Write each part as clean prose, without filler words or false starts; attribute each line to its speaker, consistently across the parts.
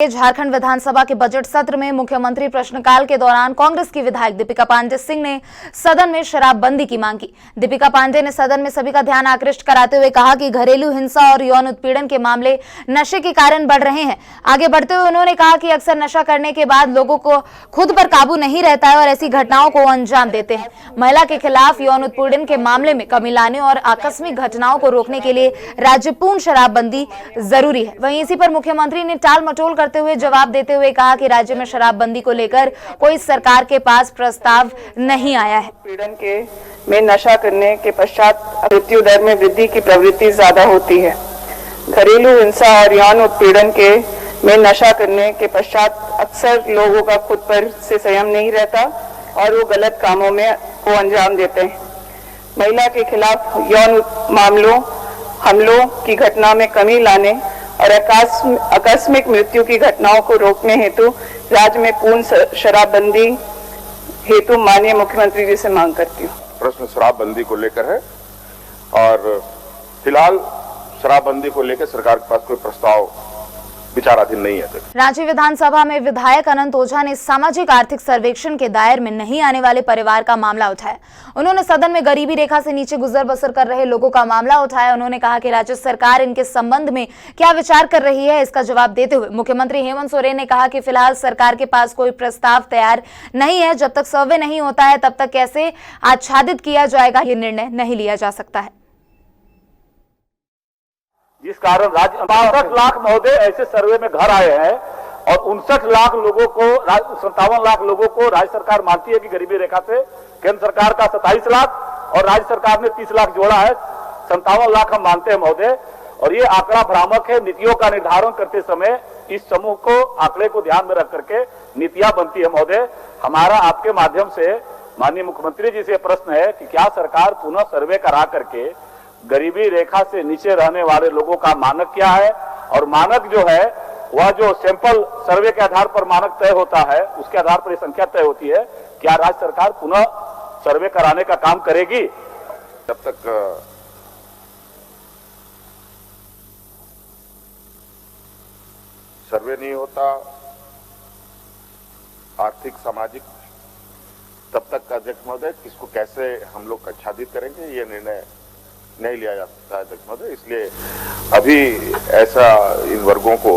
Speaker 1: झारखंड विधानसभा के बजट सत्र में मुख्यमंत्री प्रश्नकाल के दौरान कांग्रेस की विधायक दीपिका पांडे सिंह ने सदन में शराबबंदी की मांग की। दीपिका पांडे ने सदन में सभी का ध्यान आकृष्ट कराते हुए कहा कि घरेलू हिंसा और यौन उत्पीड़न के मामले नशे के कारण बढ़ रहे हैं। आगे बढ़ते हुए उन्होंने कहा कि अक्सर नशा करने के बाद लोगों को खुद पर काबू नहीं रहता है और ऐसी घटनाओं को अंजाम देते हैं। महिला के खिलाफ यौन उत्पीड़न के मामले में कमी लाने और आकस्मिक घटनाओं को रोकने के लिए राज्यपूर्ण शराबबंदी जरूरी है। वहीं इसी पर मुख्यमंत्री ने टाल मटोल करते हुए जवाब देते हुए कहा कि राज्य में शराबबंदी को लेकर कोई सरकार के पास प्रस्ताव नहीं आया है।
Speaker 2: पीड़न के में नशा करने के पश्चात मृत्यु दर में वृद्धि की प्रवृत्ति ज्यादा होती है। घरेलू हिंसा और यौन उत्पीड़न के में नशा करने के पश्चात अक्सर लोगों का खुद पर से संयम नहीं रहता और वो गलत कामों में को अंजाम देते हैं। महिला के खिलाफ यौन मामलों हमलों की घटना में कमी लाने और आकस्मिक मृत्यु की घटनाओं को रोकने हेतु राज्य में पूर्ण शराबबंदी हेतु माननीय मुख्यमंत्री जी से मांग करती हूँ।
Speaker 3: प्रश्न शराबबंदी को लेकर है और फिलहाल शराबबंदी को लेकर सरकार के पास कोई प्रस्ताव विचाराधीन नहीं है।
Speaker 1: राज्य विधानसभा में विधायक अनंत ओझा ने सामाजिक आर्थिक सर्वेक्षण के दायरे में नहीं आने वाले परिवार का मामला उठाया। उन्होंने सदन में गरीबी रेखा से नीचे गुजर बसर कर रहे लोगों का मामला उठाया। उन्होंने कहा कि राज्य सरकार इनके संबंध में क्या विचार कर रही है, इसका जवाब देते हुए मुख्यमंत्री हेमंत सोरेन ने कहा कि फिलहाल सरकार के पास कोई प्रस्ताव तैयार नहीं है। जब तक सर्वे नहीं होता है तब तक कैसे आच्छादित किया जाएगा ये निर्णय नहीं लिया जा सकता है।
Speaker 4: जिस कारण राज्य 62 लाख महोदय ऐसे सर्वे में घर आए हैं और 59 लाख लोगों को 57 लाख लोगों को राज्य सरकार मानती है कि गरीबी रेखा से। केंद्र सरकार का 27 लाख और राज्य सरकार ने 30 लाख जोड़ा है। 57 लाख हम मानते हैं महोदय, और ये आंकड़ा भ्रामक है। नीतियों का निर्धारण करते समय इस समूह को आंकड़े को ध्यान में रख करके नीतियां बनती है महोदय। हमारा आपके माध्यम से माननीय मुख्यमंत्री जी से प्रश्न है कि क्या सरकार पुनः सर्वे करा करके गरीबी रेखा से नीचे रहने वाले लोगों का मानक क्या है, और मानक जो है वह जो सैंपल सर्वे के आधार पर मानक तय होता है उसके आधार पर संख्या तय होती है। क्या राज्य सरकार पुनः सर्वे कराने का काम करेगी?
Speaker 3: जब तक सर्वे नहीं होता आर्थिक सामाजिक, तब तक अध्यक्ष महोदय किसको कैसे हम लोग आच्छादित करेंगे ये निर्णय नहीं लिया जा सकता है अध्यक्ष महोदय। इसलिए अभी ऐसा इन वर्गों को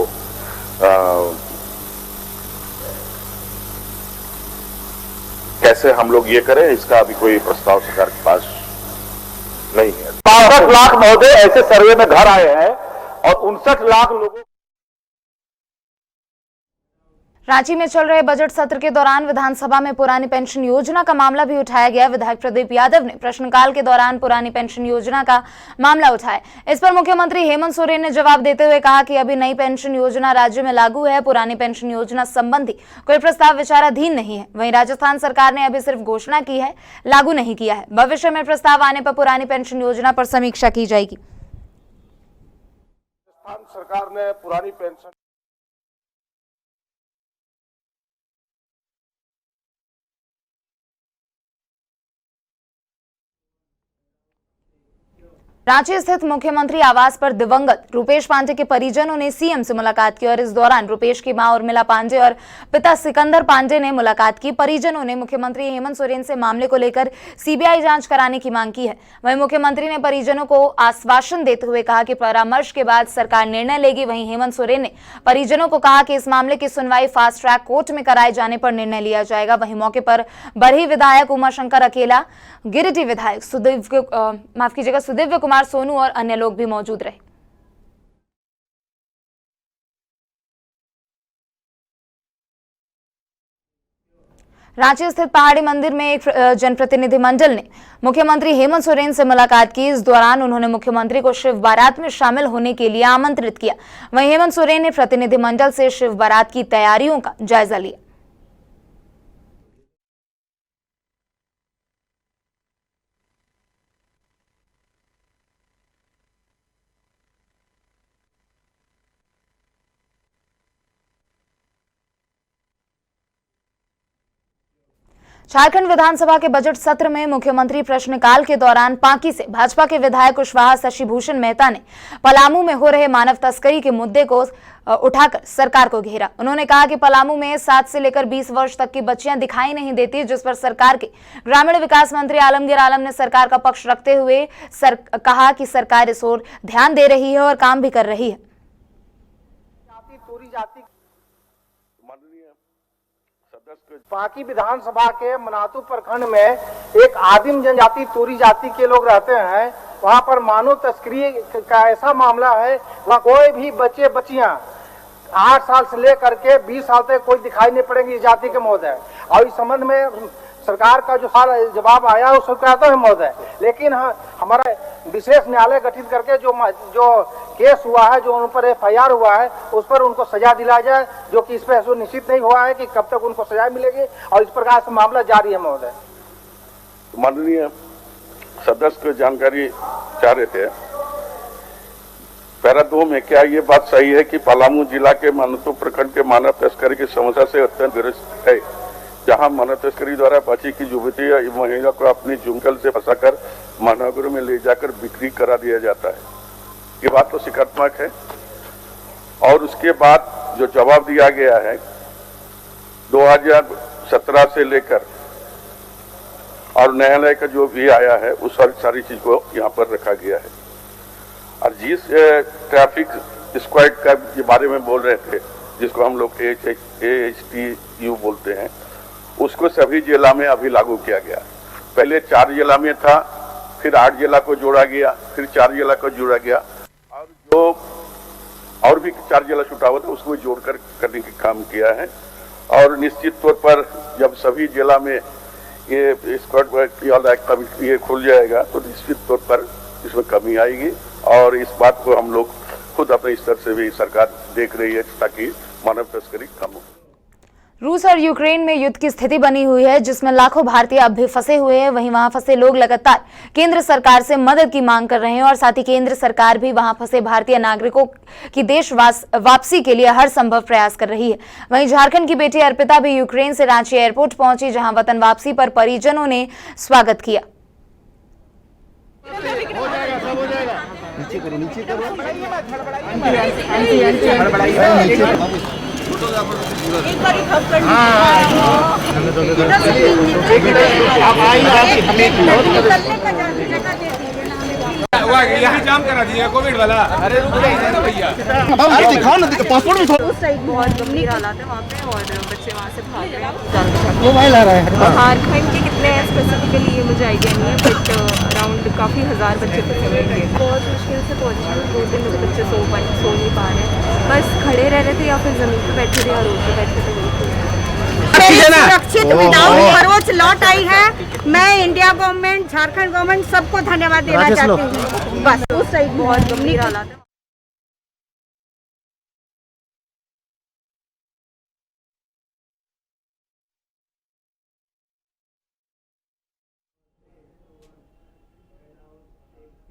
Speaker 3: कैसे हम लोग ये करें इसका अभी कोई प्रस्ताव सरकार के पास नहीं है।
Speaker 4: 62 लाख महोदय ऐसे सर्वे में घर आए हैं और 59 लाख लोगों।
Speaker 1: रांची में चल रहे बजट सत्र के दौरान विधानसभा में पुरानी पेंशन योजना का मामला भी उठाया गया। विधायक प्रदीप यादव ने प्रश्नकाल के दौरान पुरानी पेंशन योजना का मामला उठाया। इस पर मुख्यमंत्री हेमंत सोरेन ने जवाब देते हुए कहा कि अभी नई पेंशन योजना राज्य में लागू है। पुरानी पेंशन योजना संबंधी कोई प्रस्ताव विचाराधीन नहीं है। वहीं राजस्थान सरकार ने अभी सिर्फ घोषणा की है, लागू नहीं किया है। भविष्य में प्रस्ताव आने पर पुरानी पेंशन योजना पर समीक्षा की जाएगी।
Speaker 3: राजस्थान सरकार ने पुरानी पेंशन
Speaker 1: रांची स्थित मुख्यमंत्री आवास पर दिवंगत रुपेश पांडे के परिजनों ने सीएम से मुलाकात की और इस दौरान रुपेश की मां उर्मिला पांडे और पिता सिकंदर पांडे ने मुलाकात की। परिजनों ने मुख्यमंत्री हेमंत सोरेन से मामले को लेकर सीबीआई जांच कराने की मांग की है। वहीं मुख्यमंत्री ने परिजनों को आश्वासन देते हुए कहा कि परामर्श के बाद सरकार निर्णय लेगी। वहीं हेमंत सोरेन ने परिजनों को कहा कि इस मामले की सुनवाई फास्ट ट्रैक कोर्ट में कराए जाने पर निर्णय लिया जाएगा। वहीं मौके पर बरही विधायक उमाशंकर अकेला, गिरिडीह विधायक सुदिव्य कुमार सोनू और अन्य लोग भी मौजूद रहे। रांची स्थित पहाड़ी मंदिर में एक जनप्रतिनिधि मंडल ने मुख्यमंत्री हेमंत सोरेन से मुलाकात की। इस दौरान उन्होंने मुख्यमंत्री को शिव बारात में शामिल होने के लिए आमंत्रित किया। वहीं हेमंत सोरेन ने प्रतिनिधि मंडल से शिव बारात की तैयारियों का जायजा लिया। झारखंड विधानसभा के बजट सत्र में मुख्यमंत्री प्रश्नकाल के दौरान पांकी से भाजपा के विधायक कुशवाहा शशिभूषण मेहता ने पलामू में हो रहे मानव तस्करी के मुद्दे को उठाकर सरकार को घेरा। उन्होंने कहा कि पलामू में 7 से लेकर 20 वर्ष तक की बच्चियां दिखाई नहीं देती, जिस पर सरकार के ग्रामीण विकास मंत्री आलमगीर आलम ने सरकार का पक्ष रखते हुए कहा कि सरकार इस ओर ध्यान दे रही है और काम भी कर रही है।
Speaker 5: पांकी विधानसभा के मनातू प्रखंड में एक आदिम जनजाति तोरी जाति के लोग रहते हैं। वहां पर मानव तस्करी का ऐसा मामला है, वहाँ कोई भी बच्चे बच्चियां 8 साल से लेकर के 20 साल तक कोई दिखाई नहीं पड़ेंगे इस जाति के महोदय। और इस संबंध में सरकार का जो जवाब आया उसको कहते हैं महोदय, लेकिन हमारा विशेष न्यायालय गठित करके जो केस हुआ है, जो उन पर FIR हुआ है, उस पर उनको सजा दिलाया जाए, जो कि इस पर ऐसा निश्चित नहीं हुआ है कि कब तक उनको सजा मिलेगी और इस प्रकार से मामला जारी है महोदय।
Speaker 3: माननीय सदस्य को जानकारी चाह रहे थे पैरा 2 में, क्या ये बात सही है कि पलामू जिला के मानतू प्रखंड के मानव तस्करी की समस्या से अत्यंत ग्रस्त है, जहां मानव तस्करी द्वारा बच्ची की युवती या महिला को अपनी जुंगल से फंसाकर महानगरों में ले जाकर बिक्री करा दिया जाता है। ये बात तो शिकायतात्मक है। और उसके बाद जो जवाब दिया गया है 2017 से लेकर और न्यायालय का जो भी आया है उस सारी चीज को यहाँ पर रखा गया है। और जिस ट्रैफिक स्क्वाड का के बारे में बोल रहे थे, जिसको हम लोग AHTU बोलते हैं, उसको सभी जिला में अभी लागू किया गया। पहले 4 जिला में था, फिर 8 जिला को जोड़ा गया, फिर 4 जिला को जोड़ा गया, और जो और भी 4 जिला छुटा हुआ था उसको जोड़कर करने का काम किया है। और निश्चित तौर पर जब सभी जिला में ये स्क्वाड ये खुल जाएगा तो निश्चित तौर पर इसमें कमी आएगी। और इस बात को हम लोग खुद अपने स्तर से भी सरकार देख रही है ताकि मानव तस्करी कम हो।
Speaker 1: रूस और यूक्रेन में युद्ध की स्थिति बनी हुई है, जिसमें लाखों भारतीय अब भी फंसे हुए हैं। वहीं वहां फंसे लोग लगातार केंद्र सरकार से मदद की मांग कर रहे हैं और साथ ही केंद्र सरकार भी वहां फंसे भारतीय नागरिकों की देश वापसी के लिए हर संभव प्रयास कर रही है। वहीं झारखंड की बेटी अर्पिता भी यूक्रेन से रांची एयरपोर्ट पहुंची, जहां वतन वापसी पर परिजनों ने स्वागत किया।
Speaker 6: यहाँ जाम करा दिया कोविड वाला। अरे भैया
Speaker 7: दिखाओ ना, पासपोर्ट में
Speaker 8: उस साइड बहुत गंभीर हालात है वहाँ पे और बच्चे वहाँ से भाग रहे हैं। मोबाइल आ रहा है। झारखंड के कितने स्पेसिफिकली ये मुझे आइडिया नहीं है, बट अराउंड काफ़ी हज़ार बच्चे फंसे हुए हैं। बहुत मुश्किल से पहुँचे, 2 दिन में बच्चे सो नहीं पा रहे हैं, बस खड़े रह रहे थे या फिर ज़मीन पर बैठे थे या रोड पर बैठे थे।
Speaker 9: सुरक्षित विदाउट खरोच लौट आई है। मैं इंडिया गवर्नमेंट, झारखंड गवर्नमेंट सबको धन्यवाद देना चाहती हूँ। बस
Speaker 8: उस साइड बहुत गंभीर हालात है।